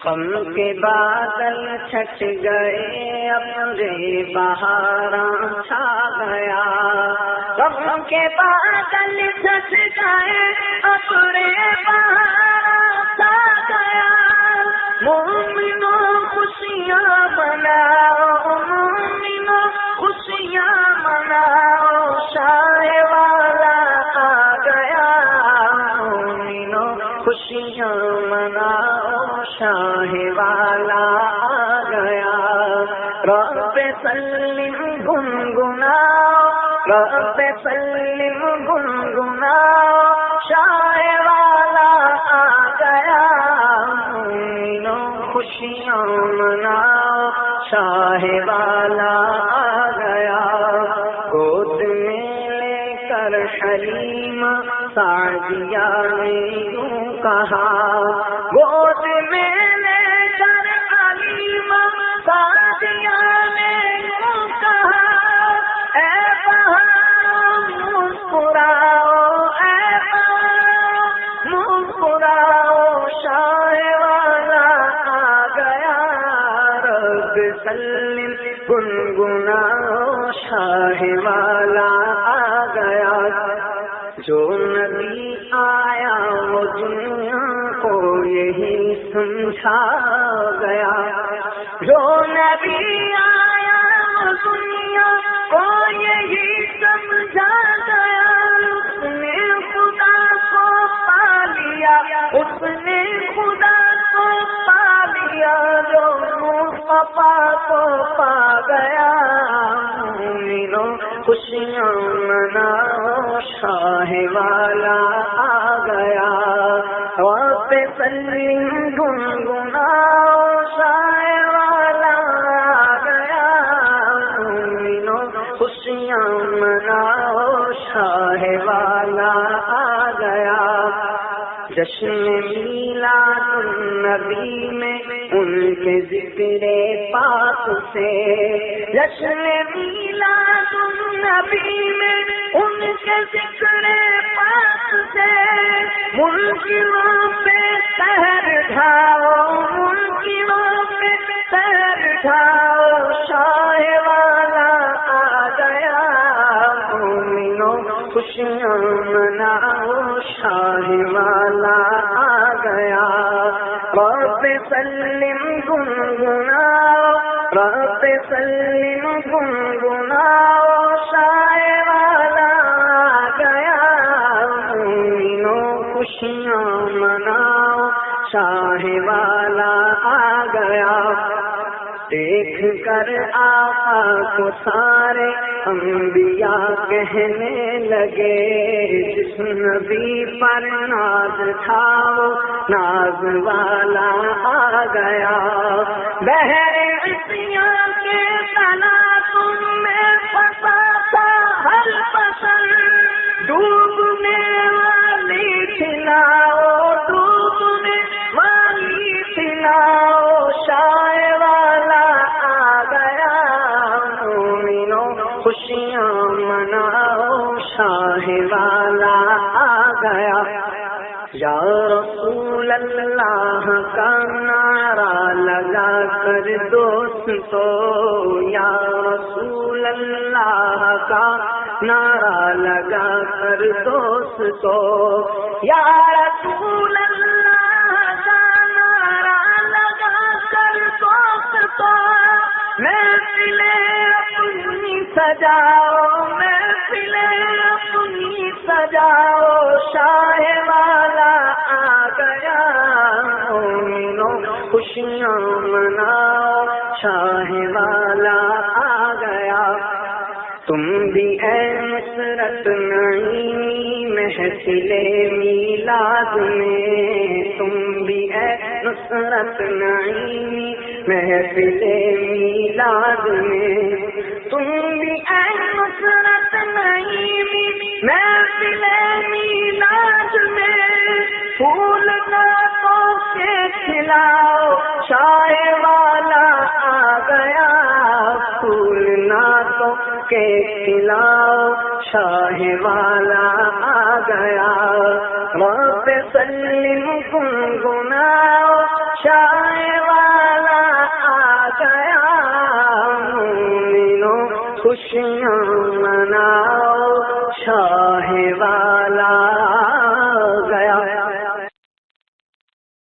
غم کے بادل چھٹ گئے ابرے بہاراں چھا گیا، غم کے بادل چھٹ گئے ابرے بہاراں چھا گیا، مومنوں خوشیاں مناؤ، مومنوں خوشیاں مناؤ، شاہ والا آ گیا، مومنوں خوشیاں مناؤ، شاہ والا آ گیا، رب سلم گنگناؤ، رب سلم گنگناؤ، شاہ والا آ گیا، مومنوں خوشیاں مناؤ، شاہ والا آ گیا، گود میں لے کر حلیم سعدیہ نے یوں کہا، گود میں لے کر حلیم سعدیہ نے یوں کہا، اے بہاروں مسکراؤ، اے بہاروں مسکراؤ، شاہ والا آ گیا، رب سلم گنگناؤ، شاہ والا آ گیا، جو نبی آیا وہ دنیا کو یہی سمجھا گیا، جو نبی آیا وہ دنیا کو یہی سمجھا گیا، اس نے خدا کو پا لیا، اس نے خدا کو پا لیا، جو مصطفیٰ کو پا گیا، مومنوں خوشیاں مناؤ، شاہ والا آ گیا، رب سلم گنگناؤ، شاہ والا آ گیا، مومنوں خوشیاں مناؤ، شاہ والا آ گیا، جشن میلاد النبی میں ان کے ذکر پاک سے، جشن میلاد النبی میں ان کے ذکر پاک سے، منکروں پہ سحر ڈھاؤ، منکروں پہ سحر ڈھاؤ، شاہ والا آ گیا، مومنوں خوشیاں مناؤ، شاہ والا آ گیا، رب سلم گنگناؤ، رب سلم گنگناؤ، شاہ والا آ گیا، مومنوں خوشیاں مناؤ، شاہ والا آ گیا، دیکھ کر آقا کو سارے انبیاء کہنے لگے، جس نبی پر ناز تھا وہ ناز والا آ گیا، بحر عصیاں کے تلاطم میں پھنسا تھا ہر بشر، ڈوبنے والی کھلاؤ، ڈوبنے والی کھلاؤ، شاہ والا آ گیا، مومنوں خوشیاں مناؤ، شاہ والا آ گیا، یا رسول اللہ کا نعرہ لگا کر دوستو، یا رسول اللہ کا نعرہ لگا کر دوستو، یا رسول اللہ کا نعرہ لگا کر دوستو، محفلیں اپنی سجاؤ، محفلیں اپنی سجاؤ، شاہ والا آ گیا، مومنوں خوشیاں مناؤ، شاہ والا آ گیا، تم بھی اے نصرت نعیمی محفل میلاد میں، تم بھی اے نصرت نعیمی محفل میلاد میں، تم بھی اے نصرت نعیمی محفل میلاد میں، پھول نعتوں کے کھلاؤ، شاہ والا آ گیا، پھول نعتوں کے کھلاؤ، شاہ والا آ گیا، رب سلم گنگناؤ، شاہ خوشیاں مناؤ،